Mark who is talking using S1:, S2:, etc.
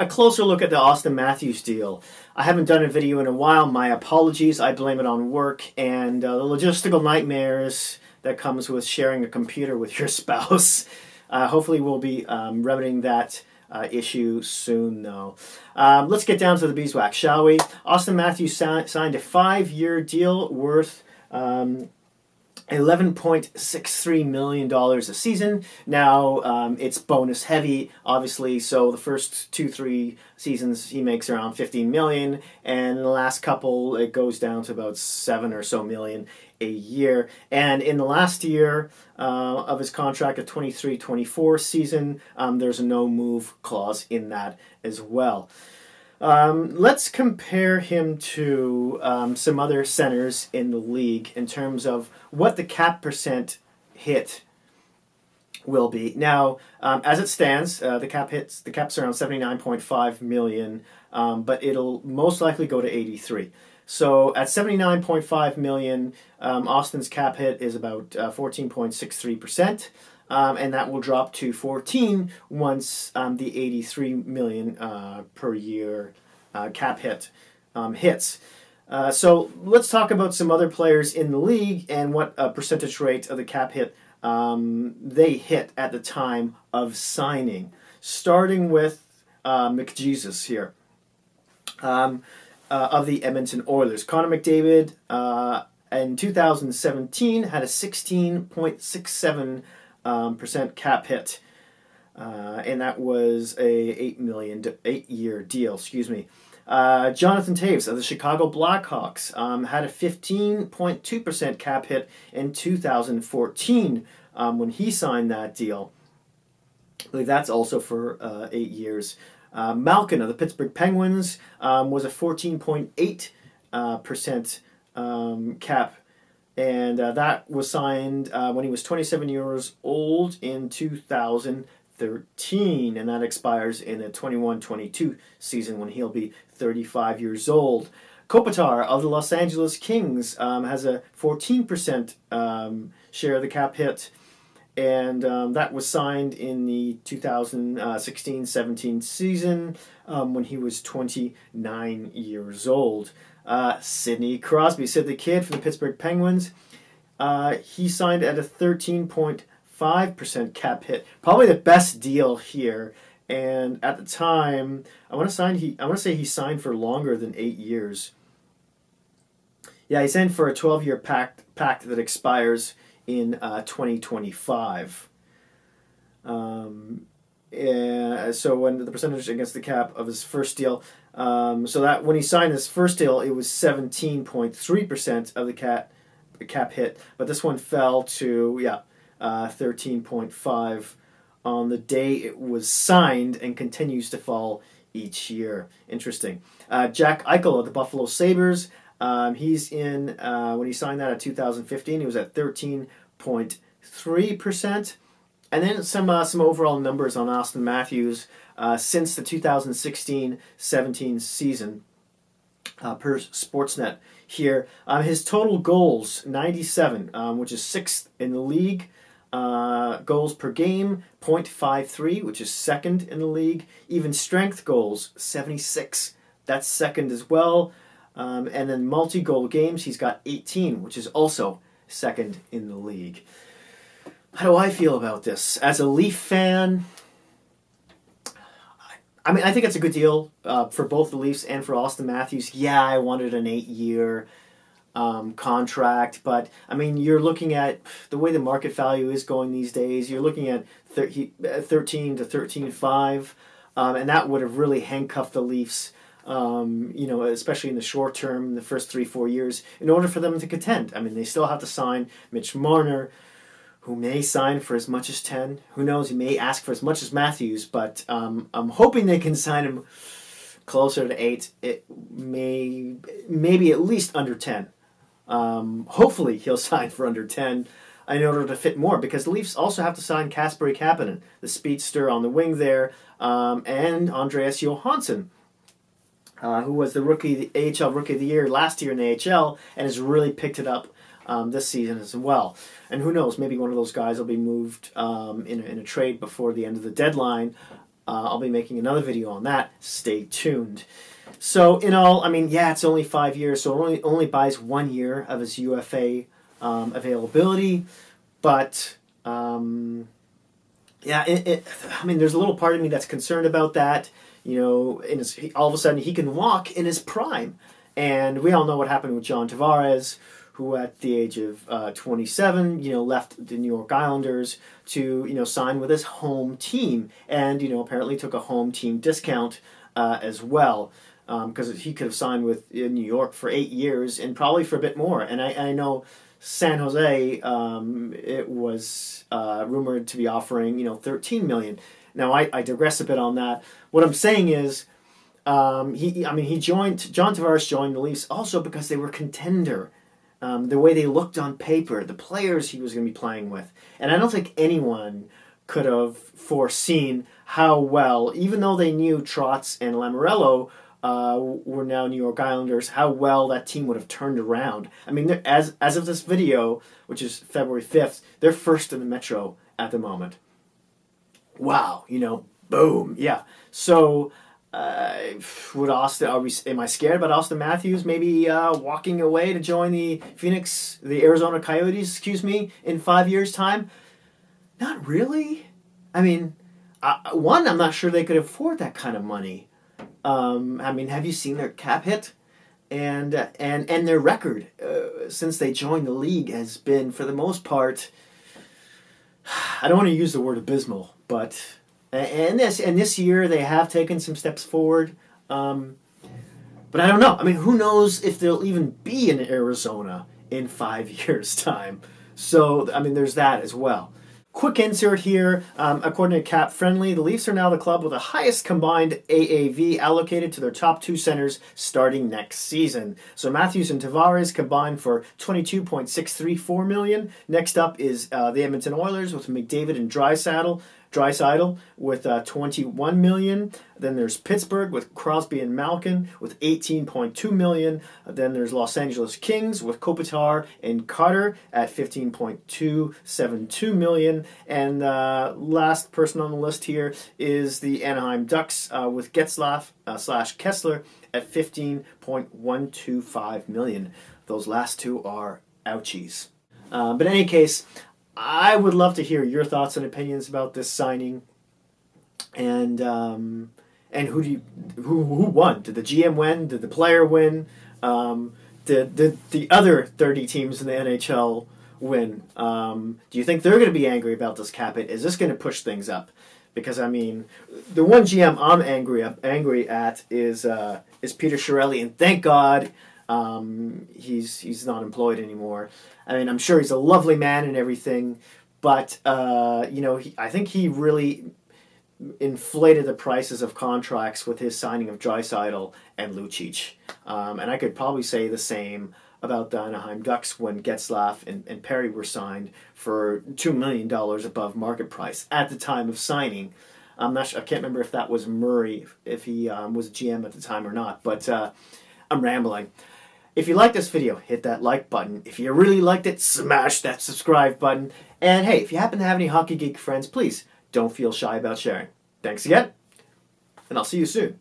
S1: A closer look at the Auston Matthews deal. I haven't done a video in a while. My apologies. I blame it on work and the logistical nightmares that comes with sharing a computer with your spouse. Hopefully we'll be remedying that issue soon, though. Let's get down to the beeswax, shall we? Auston Matthews signed a 5-year deal worth $11.63 million a season. Now, it's bonus heavy, obviously, so the first 2-3 seasons he makes around $15 million, and in the last couple it goes down to about $7 or so million a year. And in the last year of his contract, the 23-24 season, there's a no-move clause in that as well. Let's compare him to some other centers in the league in terms of what the cap percent hit will be. Now, as it stands, the cap's around 79.5 million, but it'll most likely go to 83. So at 79.5 million, Auston's cap hit is about 14.63%. And that will drop to 14 once the 83 million per year cap hit hits. So let's talk about some other players in the league and what percentage rate of the cap hit they hit at the time of signing. Starting with McJesus here of the Edmonton Oilers. Connor McDavid in 2017 had a 16.67 percent cap hit, and that was a 8-year deal. Jonathan Toews of the Chicago Blackhawks had a 15.2% cap hit in 2014 when he signed that deal. I believe that's also for 8 years. Malkin of the Pittsburgh Penguins was a 14.8% cap. And that was signed when he was 27 years old in 2013, and that expires in the 21-22 season when he'll be 35 years old. Kopitar of the Los Angeles Kings has a 14% share of the cap hit, and that was signed in the 2016-17 season when he was 29 years old. Sidney Crosby, Sid the Kid from the Pittsburgh Penguins, he signed at a 13.5% cap hit. Probably the best deal here. And at the time, I want to say he signed for longer than 8 years. Yeah, he signed for a 12-year pact that expires in 2025. So when the percentage against the cap of his first deal, so that when he signed his first deal, it was 17.3% of the cap hit, but this one fell to 13.5 on the day it was signed and continues to fall each year. Interesting. Jack Eichel of the Buffalo Sabres, he's in when he signed that at 2015, he was at 13.3%. And then some overall numbers on Auston Matthews since the 2016-17 season per Sportsnet here. His total goals, 97, which is 6th in the league. Goals per game, 0.53, which is 2nd in the league. Even strength goals, 76. That's 2nd as well. And then multi-goal games, he's got 18, which is also 2nd in the league. How do I feel about this? As a Leaf fan, I mean, I think it's a good deal for both the Leafs and for Auston Matthews. Yeah, I wanted an 8-year contract, but I mean, you're looking at the way the market value is going these days. You're looking at 13 to 13.5, and that would have really handcuffed the Leafs, especially in the short term, the first 3-4 years, in order for them to contend. I mean, they still have to sign Mitch Marner, who may sign for as much as 10. Who knows? He may ask for as much as Matthews, but I'm hoping they can sign him closer to 8. It maybe at least under 10. Hopefully he'll sign for under 10 in order to fit more, because the Leafs also have to sign Kasperi Kapanen, the speedster on the wing there, and Andreas Johansson, who was the AHL Rookie of the Year last year in the AHL and has really picked it up this season as well. And who knows, maybe one of those guys will be moved in a trade before the end of the deadline. I'll be making another video on that. Stay tuned. So in all, I mean, yeah, it's only 5 years, so it only buys 1 year of his UFA availability. But yeah, I mean, there's a little part of me that's concerned about that. You know, all of a sudden he can walk in his prime, and we all know what happened with John Tavares, who at the age of 27, you know, left the New York Islanders to, you know, sign with his home team, and, you know, apparently took a home team discount as well, because he could have signed with New York for 8 years and probably for a bit more. And I know San Jose, it was rumored to be offering, you know, $13 million. Now I digress a bit on that. What I'm saying is, John Tavares joined the Leafs also because they were contender. The way they looked on paper, the players he was going to be playing with. And I don't think anyone could have foreseen how well, even though they knew Trotz and Lamoriello were now New York Islanders, how well that team would have turned around. I mean, as of this video, which is February 5th, they're first in the Metro at the moment. Wow, you know, boom, yeah. So, am I scared about Auston Matthews maybe walking away to join the Arizona Coyotes, in 5 years' time? Not really. I mean, one, I'm not sure they could afford that kind of money. I mean, have you seen their cap hit? And their record since they joined the league has been, for the most part, I don't want to use the word abysmal, but this year they have taken some steps forward. But I don't know. I mean, who knows if they'll even be in Arizona in 5 years' time. So, I mean, there's that as well. Quick insert here. According to Cap Friendly, the Leafs are now the club with the highest combined AAV allocated to their top two centers starting next season. So Matthews and Tavares combined for $22.634 million. Next up is the Edmonton Oilers with McDavid and Draisaitl with $21 million. Then there's Pittsburgh with Crosby and Malkin with $18.2 million. Then there's Los Angeles Kings with Kopitar and Carter at $15.272 million. And last person on the list here is the Anaheim Ducks with Getzlaf / Kessler at $15.125 million. Those last two are ouchies. But in any case, I would love to hear your thoughts and opinions about this signing, and who won? Did the GM win? Did the player win? Did the other 30 teams in the NHL win? Do you think they're going to be angry about this cap hit? Is this going to push things up? Because I mean, the one GM I'm angry at is Peter Chiarelli, and thank God he's not employed anymore. I mean, I'm sure he's a lovely man and everything, but I think he really inflated the prices of contracts with his signing of Draisaitl and Lucic. And I could probably say the same about the Anaheim Ducks when Getzlaf and Perry were signed for $2 million above market price at the time of signing. I'm not sure, I can't remember if that was Murray, if he was GM at the time or not, but I'm rambling. If you like this video, hit that like button. If you really liked it, smash that subscribe button. And hey, if you happen to have any Hockey Geek friends, please don't feel shy about sharing. Thanks again, and I'll see you soon.